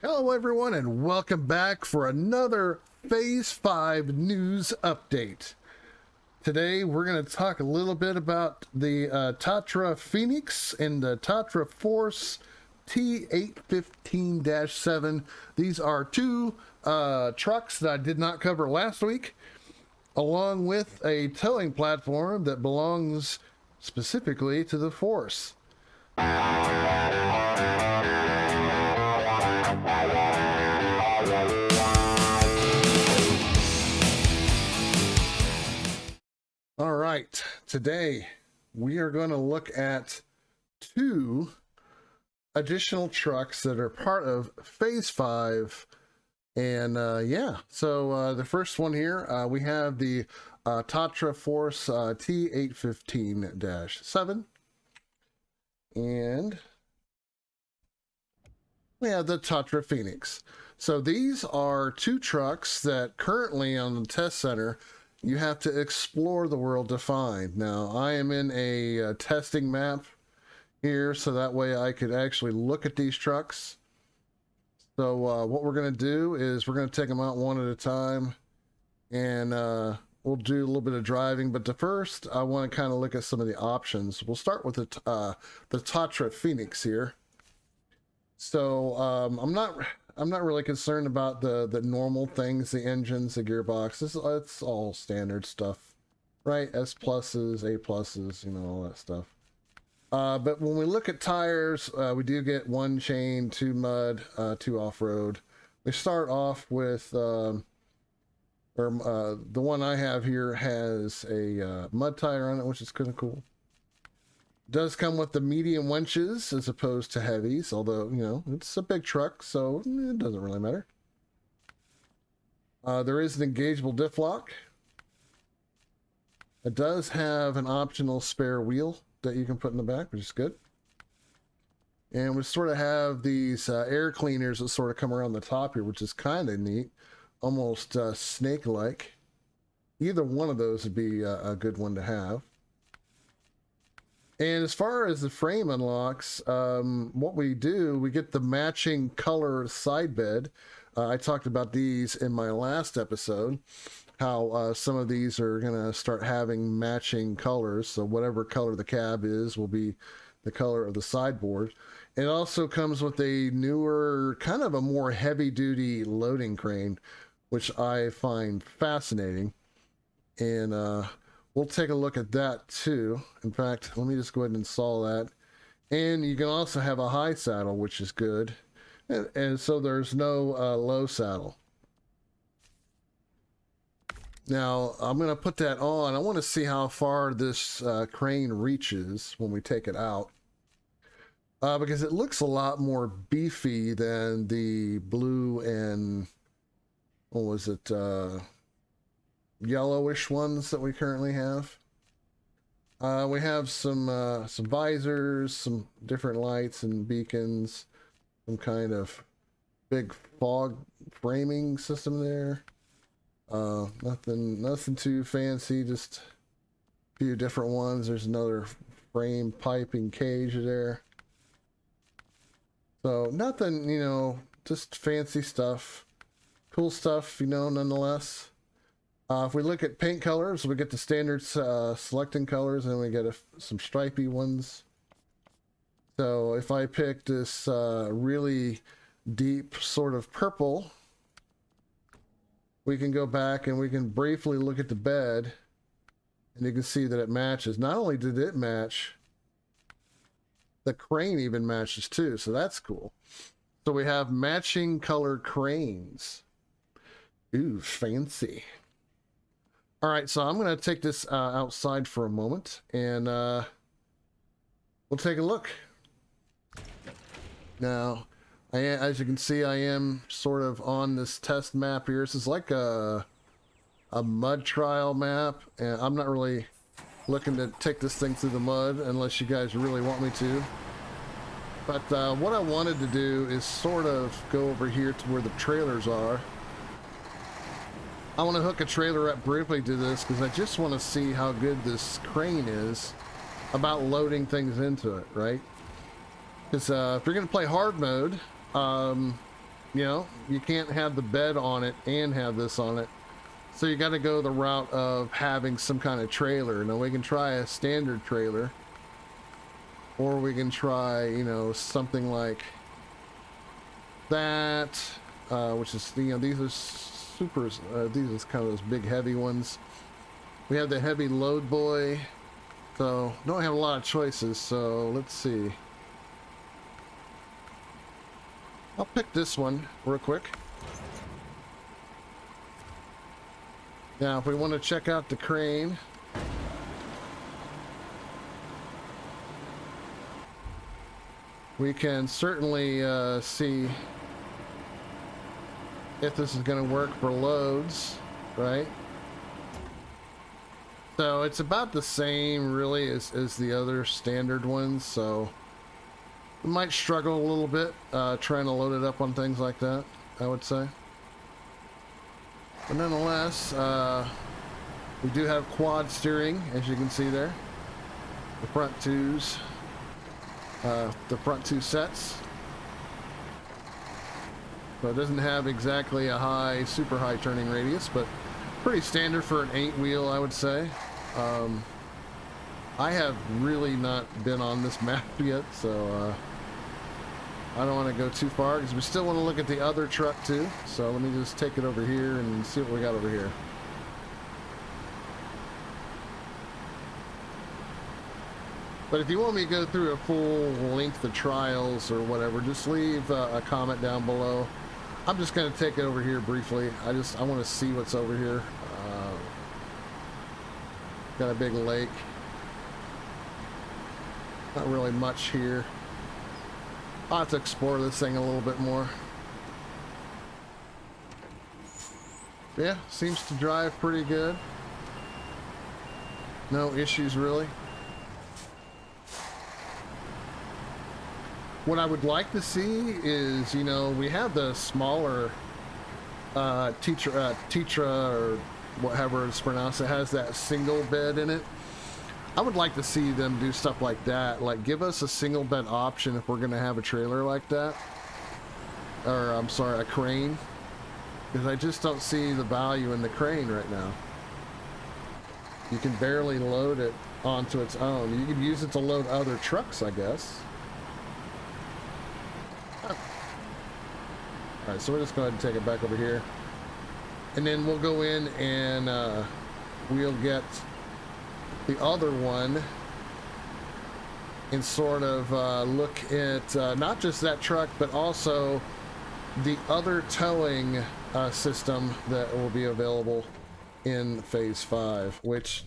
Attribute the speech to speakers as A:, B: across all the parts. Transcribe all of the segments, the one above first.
A: Hello everyone and welcome back for another Phase 5 news update. Today we're going to talk a little bit about the Tatra Phoenix and the Tatra Force T815-7. These are two trucks that I did not cover last week, along with a towing platform that belongs specifically to the Force. All right, today we are going to look at two additional trucks that are part of Phase 5. And so the first one here, we have the Tatra Force T815-7. And we have the Tatra Phoenix. So these are two trucks that currently on the test center you have to explore the world to find. Now, I am in a testing map here, so that way I could actually look at these trucks. So what we're going to do is we're going to take them out one at a time, and we'll do a little bit of driving. But first, I want to kind of look at some of the options. We'll start with the Tatra Phoenix here. So I'm not really concerned about the normal things, the engines, the gearbox. It's all standard stuff, right? S pluses, A pluses, you know, all that stuff. But when we look at tires, we do get one chain, two mud, two off-road. We start off with, the one I have here has a mud tire on it, which is kind of cool. Does come with the medium winches as opposed to heavies, although, you know, it's a big truck, so it doesn't really matter. There is an engageable diff lock. It does have an optional spare wheel that you can put in the back, which is good. And we sort of have these air cleaners that sort of come around the top here, which is kind of neat, almost snake-like. Either one of those would be a good one to have. And as far as the frame unlocks, what we do, we get the matching color side bed. I talked about these in my last episode, how some of these are going to start having matching colors. So whatever color the cab is will be the color of the sideboard. It also comes with a newer, kind of a more heavy-duty loading crane, which I find fascinating. And we'll take a look at that too. In fact, let me just go ahead and install that. And you can also have a high saddle, which is good. And so there's no low saddle. Now, I'm going to put that on. I want to see how far this crane reaches when we take it out. Because it looks a lot more beefy than the blue and, what was it, yellowish ones that we currently have. We have some visors, some different lights and beacons, some kind of big fog framing system there. Nothing too fancy, just a few different ones. There's another frame piping cage there. So nothing, you know, just fancy stuff. Cool stuff, you know, nonetheless. If we look at paint colors, we get the standard selecting colors, and we get some stripy ones. So if I pick this really deep sort of purple, we can go back and we can briefly look at the bed, and you can see that it matches. Not only did it match, the crane even matches too, so that's cool. So we have matching color cranes. Ooh, fancy. All right, so I'm going to take this outside for a moment, and we'll take a look. Now, as you can see, I am sort of on this test map here. This is like a mud trial map, and I'm not really looking to take this thing through the mud unless you guys really want me to. But what I wanted to do is sort of go over here to where the trailers are. I want to hook a trailer up briefly to this because I just want to see how good this crane is about loading things into it, right? Because if you're going to play hard mode, you know, you can't have the bed on it and have this on it. So you got to go the route of having some kind of trailer. Now we can try a standard trailer, or we can try, you know, something like that, which is, you know, these are supers. These are kind of those big heavy ones. We have the heavy load boy, so don't have a lot of choices. So let's see. I'll pick this one real quick. Now, if we want to check out the crane, we can certainly see if this is going to work for loads, right? So it's about the same, really, as the other standard ones. So we might struggle a little bit trying to load it up on things like that, I would say. But nonetheless, we do have quad steering, as you can see there. The front two sets. So it doesn't have exactly a super high turning radius, but pretty standard for an 8-wheel, I would say. I have really not been on this map yet, so I don't want to go too far because we still want to look at the other truck too. So let me just take it over here and see what we got over here. But if you want me to go through a full length of trials or whatever, just leave a comment down below. I'm just going to take it over here briefly. I want to see what's over here. Got a big lake. Not really much here. I'll have to explore this thing a little bit more. Yeah, seems to drive pretty good. No issues really. What I would like to see is, you know, we have the smaller Tatra or whatever it's pronounced. It has that single bed in it. I would like to see them do stuff like that. Like, give us a single bed option if we're going to have a trailer like that. Or, I'm sorry, a crane. Because I just don't see the value in the crane right now. You can barely load it onto its own. You could use it to load other trucks, I guess. Alright, so we'll just go ahead and take it back over here. And then we'll go in and we'll get the other one and sort of look at not just that truck, but also the other towing system that will be available in Phase 5, which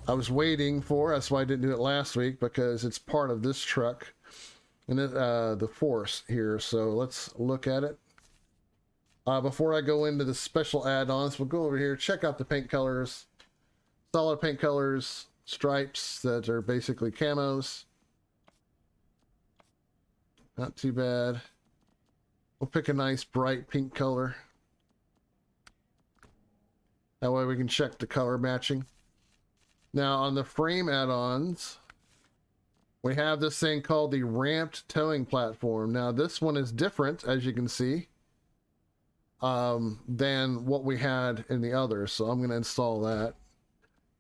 A: I was waiting for. That's why I didn't do it last week, because it's part of this truck and the Force here. So let's look at it. Before I go into the special add-ons, we'll go over here, check out the paint colors. Solid paint colors, stripes that are basically camos. Not too bad. We'll pick a nice bright pink color. That way we can check the color matching. Now on the frame add-ons, we have this thing called the ramped towing platform. Now this one is different, as you can see, than what we had in the others. So I'm going to install that.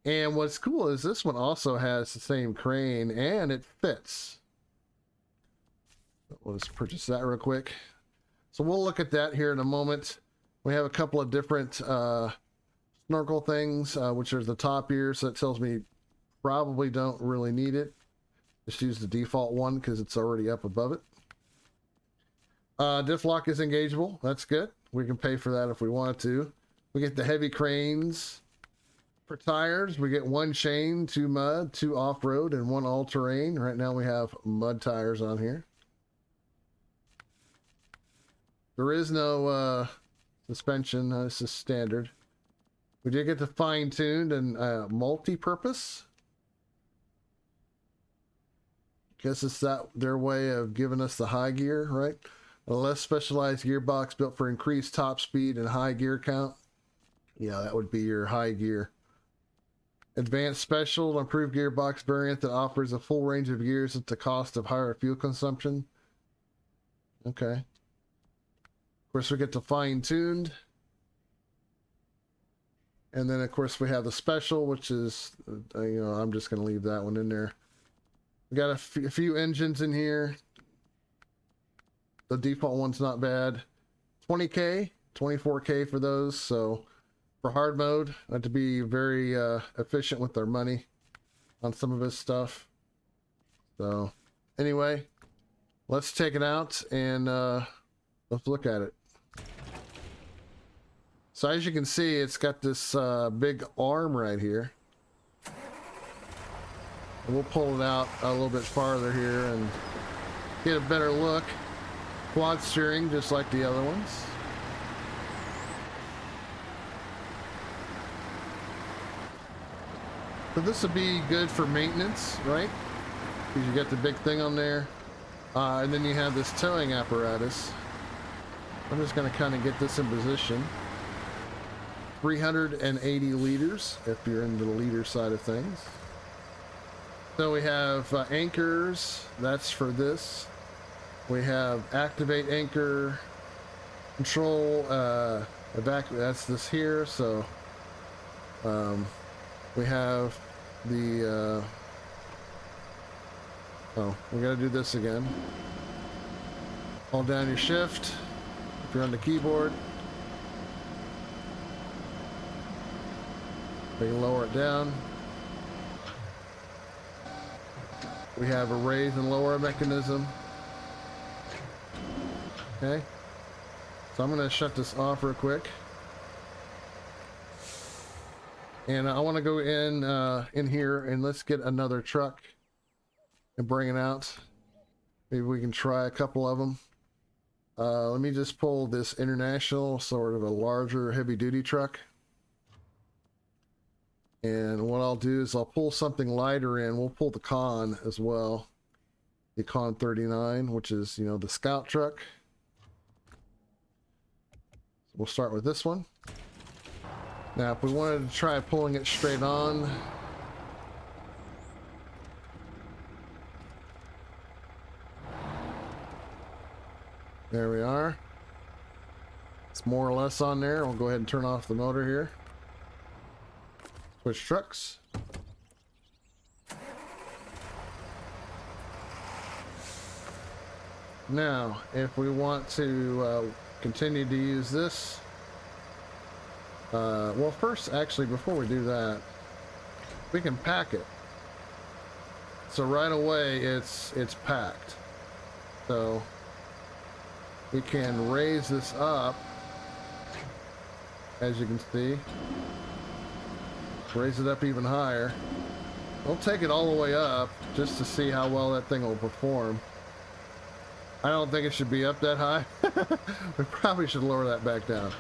A: And what's cool is this one also has the same crane and it fits. Let's purchase that real quick. So we'll look at that here in a moment. We have a couple of different snorkel things, which are the top ears. So that tells me probably don't really need it. Just use the default one because it's already up above it. Diff lock is engageable. That's good. We can pay for that if we want to. We get the heavy cranes. For tires, we get 1 chain, 2 mud, 2 off-road, and 1 all-terrain. Right now we have mud tires on here. There is no suspension. This is standard. We did get the fine-tuned and multi-purpose. Guess it's their way of giving us the high gear, right? A less specialized gearbox built for increased top speed and high gear count. Yeah, that would be your high gear. Advanced special, improved gearbox variant that offers a full range of gears at the cost of higher fuel consumption. Okay. course, we get to fine-tuned. And then, of course, we have the special, which is, you know, I'm just going to leave that one in there. We got a few engines in here. The default one's not bad. 20K, 24K for those. So for hard mode, I have to be very efficient with our money on some of this stuff. So anyway, let's take it out and let's look at it. So as you can see, it's got this big arm right here. And we'll pull it out a little bit farther here and get a better look. Quad steering, just like the other ones. So this would be good for maintenance, right? Because you got the big thing on there. And then you have this towing apparatus. I'm just going to kind of get this in position. 380 liters, if you're into the liter side of things. So we have anchors, that's for this. We have activate anchor, control, evacuate, that's this here. So we have the, oh, we got to do this again. Hold down your shift if you're on the keyboard. We can lower it down. We have a raise and lower mechanism. Okay. So I'm going to shut this off real quick. And I want to go in here and let's get another truck and bring it out. Maybe we can try a couple of them. Let me just pull this international, sort of a larger heavy duty truck. And what I'll do is I'll pull something lighter in. We'll pull the Con as well. The Con 39, which is, you know, the scout truck. We'll start with this one. Now, if we wanted to try pulling it straight on, there we are. It's more or less on there. We'll go ahead and turn off the motor here. Switch trucks. Now, if we want to continue to use this, well, first, actually, before we do that, we can pack it. So right away, it's packed. So we can raise this up, as you can see. Raise it up even higher. We'll take it all the way up just to see how well that thing will perform. I don't think it should be up that high. We probably should lower that back down.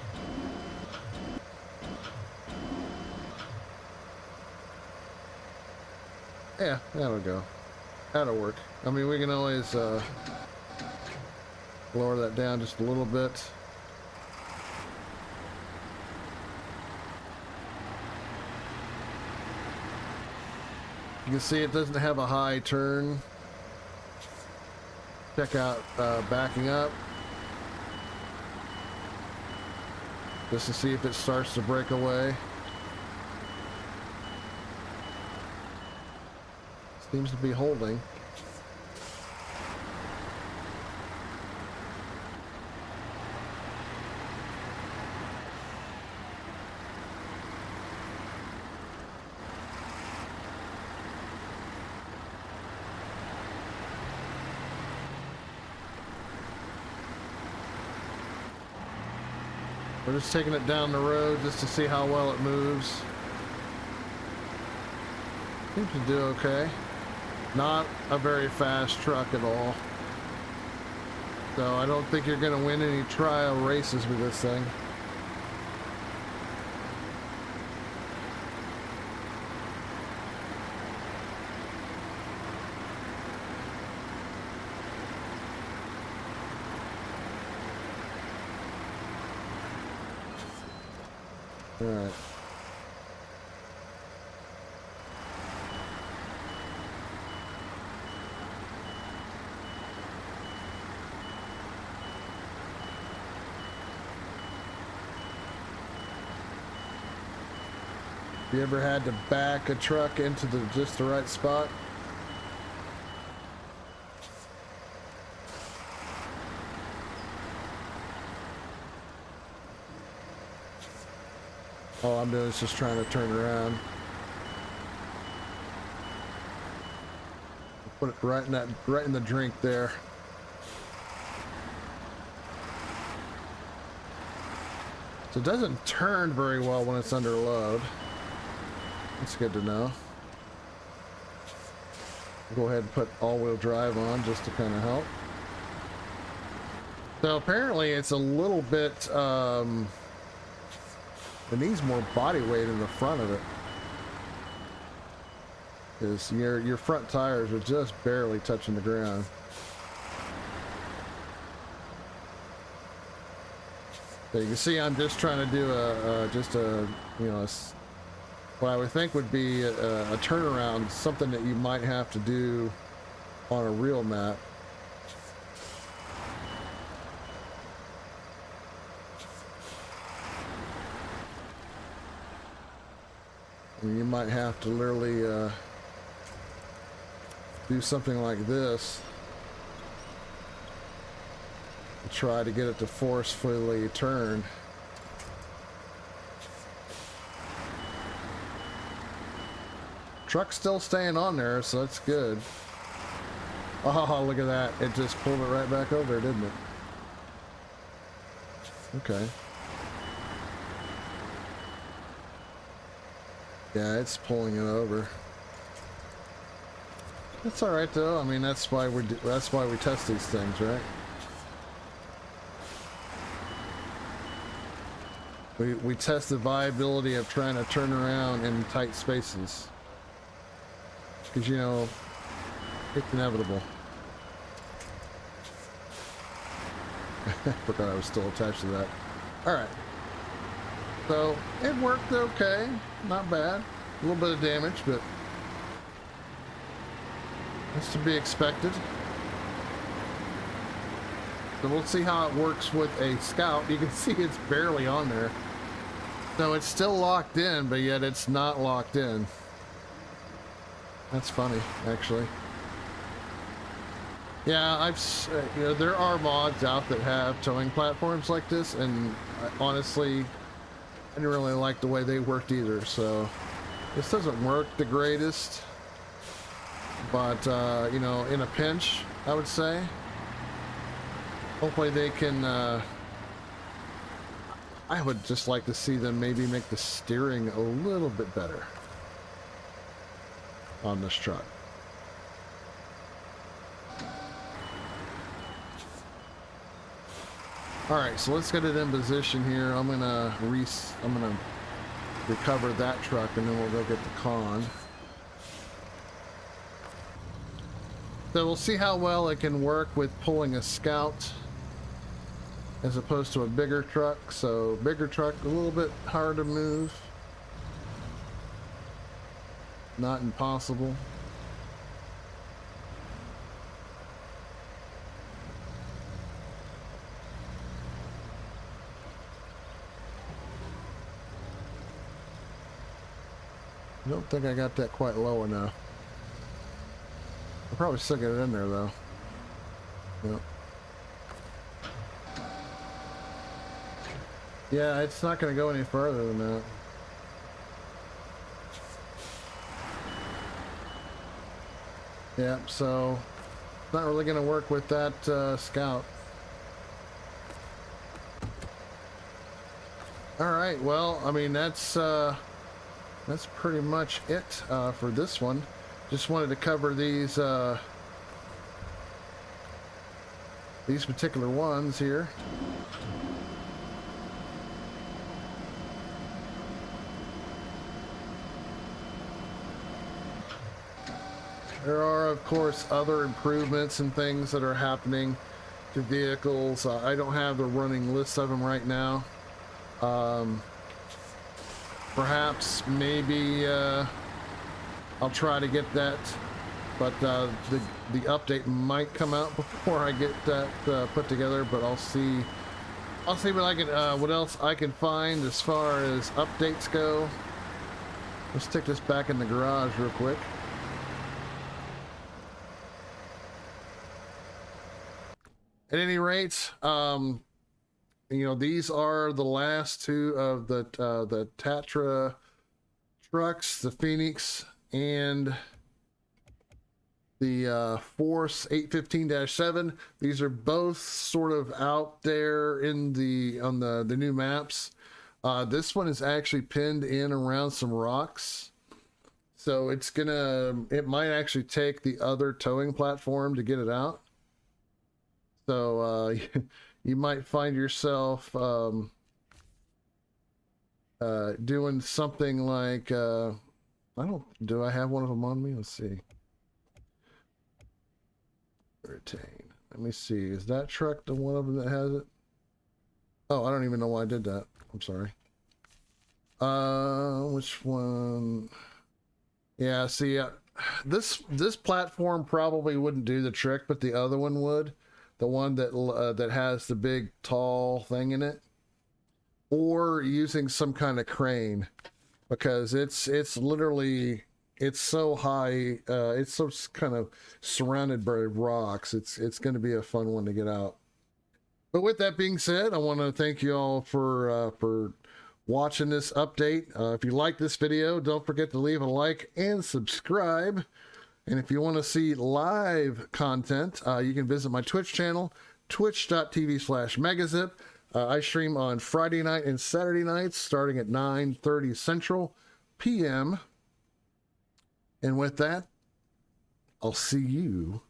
A: Yeah, that'll go. That'll work. I mean, we can always lower that down just a little bit. You can see it doesn't have a high turn. Check out backing up. Just to see if it starts to break away. Seems to be holding. We're just taking it down the road just to see how well it moves. Seems to do okay. Not a very fast truck at all. So I don't think you're going to win any trial races with this thing. All right. You ever had to back a truck into just the right spot? All I'm doing is just trying to turn around. Put it right in the drink there. So it doesn't turn very well when it's under load. That's good to know. Go ahead and put all-wheel drive on just to kind of help. So apparently it's a little bit, it needs more body weight in the front of it. Because your front tires are just barely touching the ground. So you can see I'm just trying to do what I would think would be a turnaround, something that you might have to do on a real map. And you might have to literally do something like this to try to get it to forcefully turn. Truck's still staying on there, so that's good. Oh, look at that. It just pulled it right back over, didn't it? Okay. Yeah, it's pulling it over. That's all right though. I mean, that's why we test these things, right? We test the viability of trying to turn around in tight spaces. Because, you know, it's inevitable. Forgot I was still attached to that. Alright. So, it worked okay. Not bad. A little bit of damage, but that's to be expected. So we'll see how it works with a Scout. You can see it's barely on there. So it's still locked in, but yet it's not locked in. That's funny, actually. Yeah, you know, there are mods out that have towing platforms like this, and honestly, I didn't really like the way they worked either. So this doesn't work the greatest, but you know, in a pinch, I would say. Hopefully they can. I would just like to see them maybe make the steering a little bit better on this truck. All right, so let's get it in position here. I'm gonna recover that truck, and then we'll go get the con. So we'll see how well it can work with pulling a Scout as opposed to a bigger truck. So bigger truck, a little bit harder to move. Not impossible. I don't think I got that quite low enough. I'll probably still get it in there though. Yep. Yeah, it's not going to go any further than that. Yeah, so it's not really going to work with that Scout. All right, well, I mean, that's pretty much it for this one. Just wanted to cover these particular ones here. There are, of course, other improvements and things that are happening to vehicles. I don't have the running list of them right now. Perhaps, maybe, I'll try to get that, but the update might come out before I get that put together. But I'll see what I can, what else I can find as far as updates go. Let's take this back in the garage real quick. At any rate, you know, these are the last two of the Tatra trucks, the Phoenix and the Force 815-7. These are both sort of out there in on the new maps. This one is actually pinned in around some rocks, so it might actually take the other towing platform to get it out. So you might find yourself doing something like do I have one of them on me? Let's see. Retain. Let me see. Is that truck the one of them that has it? Oh, I don't even know why I did that. I'm sorry. Which one? Yeah, see, this platform probably wouldn't do the trick, but the other one would. The one that has the big tall thing in it, or using some kind of crane, because it's literally, it's so high, it's so kind of surrounded by rocks. It's going to be a fun one to get out. But with that being said, I want to thank you all for watching this update. If you like this video, don't forget to leave a like and subscribe. And if you want to see live content, you can visit my Twitch channel, twitch.tv/megazip. I stream on Friday night and Saturday nights starting at 9:30 Central PM. And with that, I'll see you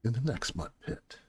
A: in the next mud pit.